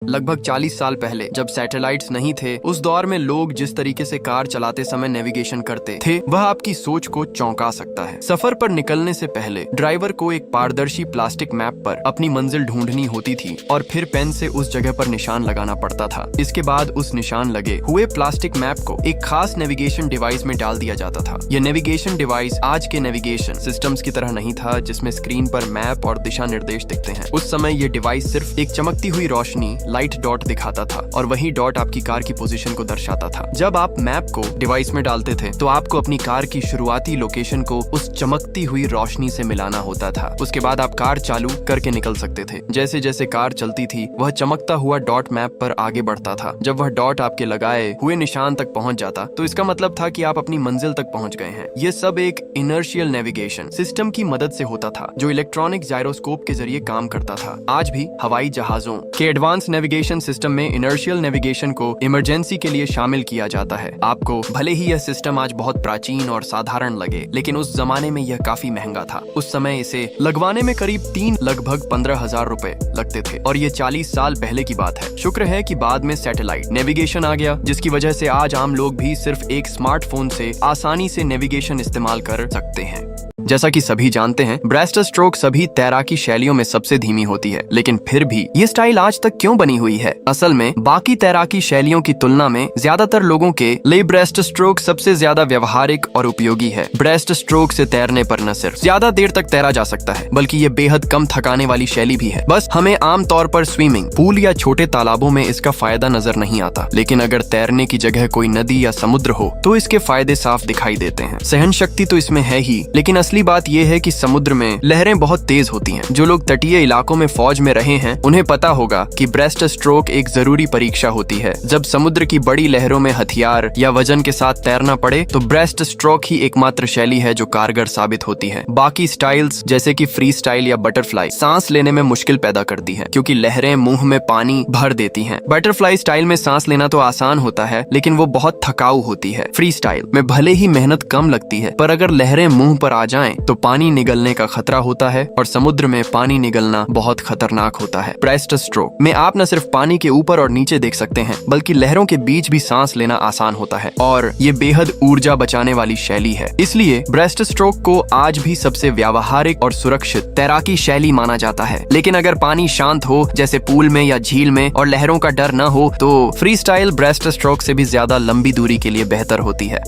लगभग 40 साल पहले जब सैटेलाइट्स नहीं थे, उस दौर में लोग जिस तरीके से कार चलाते समय नेविगेशन करते थे वह आपकी सोच को चौंका सकता है। सफर पर निकलने से पहले ड्राइवर को एक पारदर्शी प्लास्टिक मैप पर अपनी मंजिल ढूंढनी होती थी और फिर पेन से उस जगह पर निशान लगाना पड़ता था। इसके बाद उस निशान लगे हुए प्लास्टिक मैप को एक खास नेविगेशन डिवाइस में डाल दिया जाता था। यह नेविगेशन डिवाइस आज के नेविगेशन सिस्टम्स की तरह नहीं था जिसमें स्क्रीन पर मैप और दिशा निर्देश दिखते हैं। उस समय ये डिवाइस सिर्फ एक चमकती हुई रोशनी लाइट डॉट दिखाता था और वही डॉट आपकी कार की पोजीशन को दर्शाता था। जब आप मैप को डिवाइस में डालते थे तो आपको अपनी कार की शुरुआती लोकेशन को उस चमकती हुई रोशनी से मिलाना होता था। उसके बाद आप कार चालू करके निकल सकते थे। जैसे जैसे कार चलती थी वह चमकता हुआ डॉट मैप पर आगे बढ़ता था। जब वह डॉट आपके लगाए हुए निशान तक पहुंच जाता तो इसका मतलब था कि आप अपनी मंजिल तक पहुंच गए हैं। ये सब एक इनर्शियल नेविगेशन सिस्टम की मदद से होता था जो इलेक्ट्रॉनिक जायरोस्कोप के जरिए काम करता था। आज भी हवाई जहाजों के एडवांस नेविगेशन सिस्टम में इनर्शियल नेविगेशन को इमरजेंसी के लिए शामिल किया जाता है। आपको भले ही यह सिस्टम आज बहुत प्राचीन और साधारण लगे, लेकिन उस जमाने में यह काफी महंगा था। उस समय इसे लगवाने में करीब लगभग 15,000 रुपए लगते थे और ये 40 साल पहले की बात है। शुक्र है कि बाद में सैटेलाइट नेविगेशन आ गया, जिसकी वजह से आज आम लोग भी सिर्फ एक स्मार्टफोन से आसानी से नेविगेशन इस्तेमाल कर सकते हैं। जैसा कि सभी जानते हैं, ब्रेस्ट स्ट्रोक सभी तैराकी शैलियों में सबसे धीमी होती है, लेकिन फिर भी ये स्टाइल आज तक क्यों बनी हुई है? असल में बाकी तैराकी शैलियों की तुलना में ज्यादातर लोगों के लिए ब्रेस्ट स्ट्रोक सबसे ज्यादा व्यवहारिक और उपयोगी है। ब्रेस्ट स्ट्रोक से तैरने पर न सिर्फ ज्यादा देर तक तैरा जा सकता है, बल्कि ये बेहद कम थकाने वाली शैली भी है। बस हमें आमतौर पर स्विमिंग पूल या छोटे तालाबों में इसका फायदा नजर नहीं आता, लेकिन अगर तैरने की जगह कोई नदी या समुद्र हो तो इसके फायदे साफ दिखाई देते हैं। सहन शक्ति तो इसमें है ही, लेकिन असली बात यह है कि समुद्र में लहरें बहुत तेज होती हैं। जो लोग तटीय इलाकों में फौज में रहे हैं उन्हें पता होगा कि ब्रेस्ट स्ट्रोक एक जरूरी परीक्षा होती है। जब समुद्र की बड़ी लहरों में हथियार या वजन के साथ तैरना पड़े तो ब्रेस्ट स्ट्रोक ही एकमात्र शैली है जो कारगर साबित होती है। बाकी स्टाइल्स जैसे कि फ्री स्टाइल या बटरफ्लाई सांस लेने में मुश्किल पैदा करती है क्योंकि लहरें मुंह में पानी भर देती हैं। बटरफ्लाई स्टाइल में सांस लेना तो आसान होता है, लेकिन वो बहुत थकाऊ होती है। फ्री स्टाइल में भले ही मेहनत कम लगती है, पर अगर लहरें मुंह पर आ जाएं तो पानी निगलने का खतरा होता है और समुद्र में पानी निगलना बहुत खतरनाक होता है। ब्रेस्ट स्ट्रोक में आप न सिर्फ पानी के ऊपर और नीचे देख सकते हैं, बल्कि लहरों के बीच भी सांस लेना आसान होता है और ये बेहद ऊर्जा बचाने वाली शैली है। इसलिए ब्रेस्ट स्ट्रोक को आज भी सबसे व्यावहारिक और सुरक्षित तैराकी शैली माना जाता है। लेकिन अगर पानी शांत हो, जैसे पूल में या झील में, और लहरों का डर न हो, तो फ्री स्टाइल ब्रेस्ट स्ट्रोक से भी ज्यादा लंबी दूरी के लिए बेहतर होती है।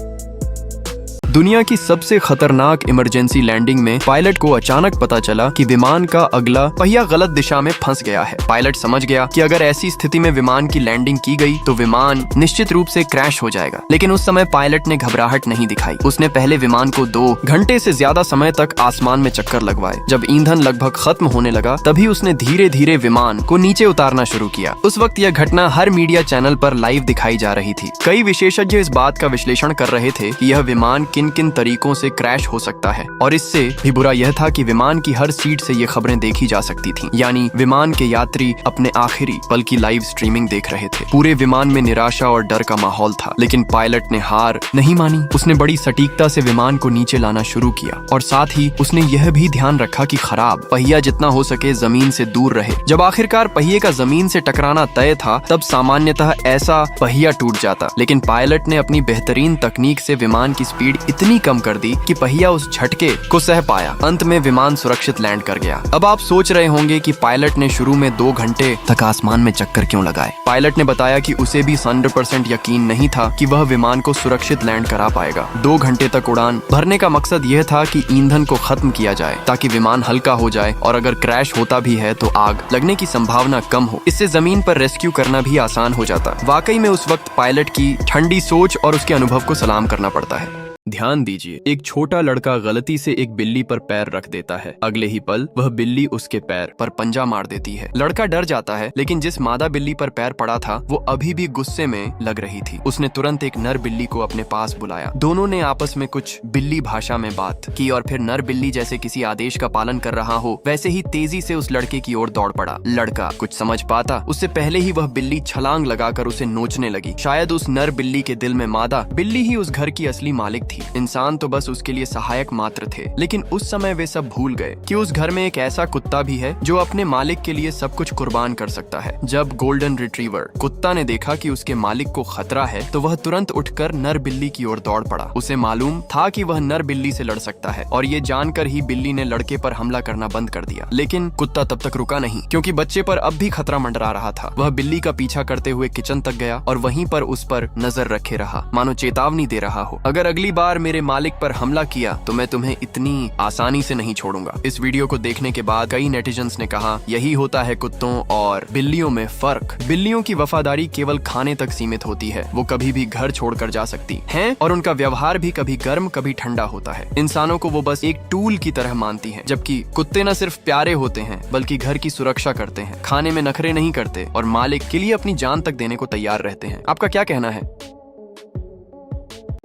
दुनिया की सबसे खतरनाक इमरजेंसी लैंडिंग में पायलट को अचानक पता चला कि विमान का अगला पहिया गलत दिशा में फंस गया है। पायलट समझ गया कि अगर ऐसी स्थिति में विमान की लैंडिंग की गई तो विमान निश्चित रूप से क्रैश हो जाएगा। लेकिन उस समय पायलट ने घबराहट नहीं दिखाई। उसने पहले विमान को 2 घंटे से ज्यादा समय तक आसमान में चक्कर लगवाए। जब ईंधन लगभग खत्म होने लगा तभी उसने धीरे धीरे विमान को नीचे उतारना शुरू किया। उस वक्त यह घटना हर मीडिया चैनल पर लाइव दिखाई जा रही थी। कई विशेषज्ञ इस बात का विश्लेषण कर रहे थे कि यह विमान किन किन तरीकों से क्रैश हो सकता है, और इससे भी बुरा यह था कि विमान की हर सीट से ये खबरें देखी जा सकती थीं। यानी विमान के यात्री अपने आखिरी पल की लाइव स्ट्रीमिंग देख रहे थे। पूरे विमान में निराशा और डर का माहौल था, लेकिन पायलट ने हार नहीं मानी। उसने बड़ी सटीकता से विमान को नीचे लाना शुरू किया और साथ ही उसने यह भी ध्यान रखा कि खराब पहिया जितना हो सके जमीन से दूर रहे। जब आखिरकार पहिए का जमीन से टकराना तय था तब सामान्यतः ऐसा पहिया टूट जाता, लेकिन पायलट ने अपनी बेहतरीन तकनीक से विमान की स्पीड इतनी कम कर दी कि पहिया उस झटके को सह पाया। अंत में विमान सुरक्षित लैंड कर गया। अब आप सोच रहे होंगे कि पायलट ने शुरू में 2 घंटे तक आसमान में चक्कर क्यों लगाए। पायलट ने बताया कि उसे भी 100% यकीन नहीं था कि वह विमान को सुरक्षित लैंड करा पाएगा। 2 घंटे तक उड़ान भरने का मकसद यह था कि ईंधन को खत्म किया जाए ताकि विमान हल्का हो जाए और अगर क्रैश होता भी है तो आग लगने की संभावना कम हो। इससे जमीन पर रेस्क्यू करना भी आसान हो जाता। वाकई में उस वक्त पायलट की ठंडी सोच और उसके अनुभव को सलाम करना पड़ता है। ध्यान दीजिए, एक छोटा लड़का गलती से एक बिल्ली पर पैर रख देता है। अगले ही पल वह बिल्ली उसके पैर पर पंजा मार देती है। लड़का डर जाता है, लेकिन जिस मादा बिल्ली पर पैर पड़ा था वो अभी भी गुस्से में लग रही थी। उसने तुरंत एक नर बिल्ली को अपने पास बुलाया। दोनों ने आपस में कुछ बिल्ली भाषा में बात की और फिर नर बिल्ली जैसे किसी आदेश का पालन कर रहा हो वैसे ही तेजी से उस लड़के की ओर दौड़ पड़ा। लड़का कुछ समझ पाता उससे पहले ही वह बिल्ली छलांग लगाकर उसे नोचने लगी। शायद उस नर बिल्ली के दिल में मादा बिल्ली ही उस घर की असली मालिक थी। इंसान तो बस उसके लिए सहायक मात्र थे। लेकिन उस समय वे सब भूल गए कि उस घर में एक ऐसा कुत्ता भी है जो अपने मालिक के लिए सब कुछ कुर्बान कर सकता है। जब गोल्डन रिट्रीवर कुत्ता ने देखा कि उसके मालिक को खतरा है तो वह तुरंत उठकर नर बिल्ली की ओर दौड़ पड़ा। उसे मालूम था कि वह नर बिल्ली से लड़ सकता है और ये जानकर ही बिल्ली ने लड़के पर हमला करना बंद कर दिया। लेकिन कुत्ता तब तक रुका नहीं, क्योंकि बच्चे पर अब भी खतरा मंडरा रहा था। वह बिल्ली का पीछा करते हुए किचन तक गया और वहीं पर उस पर नजर रखे रहा, मानो चेतावनी दे रहा हो, अगर अगली बार मेरे मालिक पर हमला किया तो मैं तुम्हें इतनी आसानी से नहीं छोड़ूंगा। इस वीडियो को देखने के बाद कई नेटिजन्स ने कहा, यही होता है कुत्तों और बिल्लियों में फर्क। बिल्लियों की वफादारी केवल खाने तक सीमित होती है, वो कभी भी घर छोड़कर जा सकती हैं और उनका व्यवहार भी कभी गर्म कभी ठंडा होता है। इंसानों को वो बस एक टूल की तरह मानती हैं, जबकि कुत्ते न सिर्फ प्यारे होते हैं बल्कि घर की सुरक्षा करते हैं, खाने में नखरे नहीं करते और मालिक के लिए अपनी जान तक देने को तैयार रहते हैं। आपका क्या कहना है?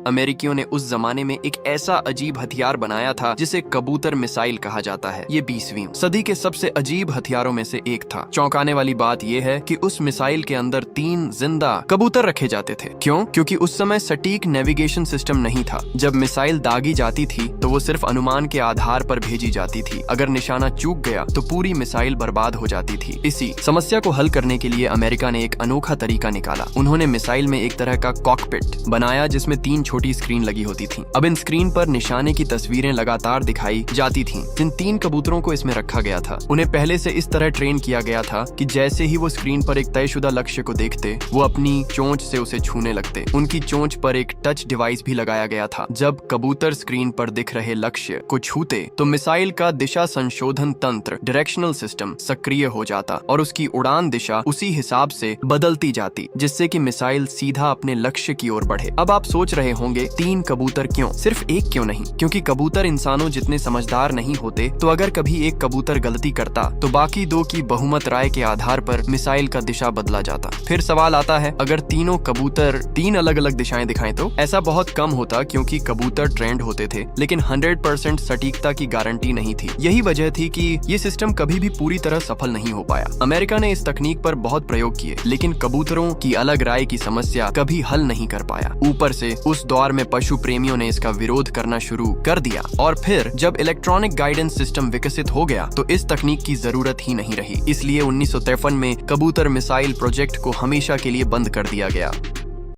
अमेरिकियों ने उस जमाने में एक ऐसा अजीब हथियार बनाया था जिसे कबूतर मिसाइल कहा जाता है। ये 20वीं सदी के सबसे अजीब हथियारों में से एक था। चौंकाने वाली बात यह है कि उस मिसाइल के अंदर 3 जिंदा कबूतर रखे जाते थे। क्यों? क्योंकि उस समय सटीक नेविगेशन सिस्टम नहीं था। जब मिसाइल दागी जाती थी तो वो सिर्फ अनुमान के आधार पर भेजी जाती थी। अगर निशाना चूक गया तो पूरी मिसाइल बर्बाद हो जाती थी। इसी समस्या को हल करने के लिए अमेरिका ने एक अनोखा तरीका निकाला। उन्होंने मिसाइल में एक तरह का कॉकपिट बनाया जिसमें 3 छोटी स्क्रीन लगी होती थी। अब इन स्क्रीन पर निशाने की तस्वीरें लगातार दिखाई जाती थीं। जिन 3 कबूतरों को इसमें रखा गया था उन्हें पहले से इस तरह ट्रेन किया गया था कि जैसे ही वो स्क्रीन पर एक तयशुदा लक्ष्य को देखते वो अपनी चोंच से उसे छूने लगते। उनकी चोंच पर एक टच डिवाइस भी लगाया गया था। जब कबूतर स्क्रीन पर दिख रहे लक्ष्य को छूते तो मिसाइल का दिशा संशोधन तंत्र डायरेक्शनल सिस्टम सक्रिय हो जाता और उसकी उड़ान दिशा उसी हिसाब से बदलती जाती, जिससे कि मिसाइल सीधा अपने लक्ष्य की ओर बढ़े। अब आप सोच रहे होंगे 3 कबूतर क्यों, सिर्फ एक क्यों नहीं? क्योंकि कबूतर इंसानों जितने समझदार नहीं होते, तो अगर कभी एक कबूतर गलती करता तो बाकी 2 की बहुमत राय के आधार पर मिसाइल का दिशा बदला जाता। फिर सवाल आता है, अगर तीनों कबूतर 3 अलग अलग दिशाएं दिखाएं तो? ऐसा बहुत कम होता, क्योंकि कबूतर ट्रेंड होते थे लेकिन 100% सटीकता की गारंटी नहीं थी। यही वजह थी कि ये सिस्टम कभी भी पूरी तरह सफल नहीं हो पाया। अमेरिका ने इस तकनीक पर बहुत प्रयोग किए लेकिन कबूतरों की अलग राय की समस्या कभी हल नहीं कर पाया। ऊपर से उस दौर में पशु प्रेमियों ने इसका विरोध करना शुरू कर दिया और फिर जब इलेक्ट्रॉनिक गाइडेंस सिस्टम विकसित हो गया तो इस तकनीक की जरूरत ही नहीं रही। इसलिए 1953 में कबूतर मिसाइल प्रोजेक्ट को हमेशा के लिए बंद कर दिया गया।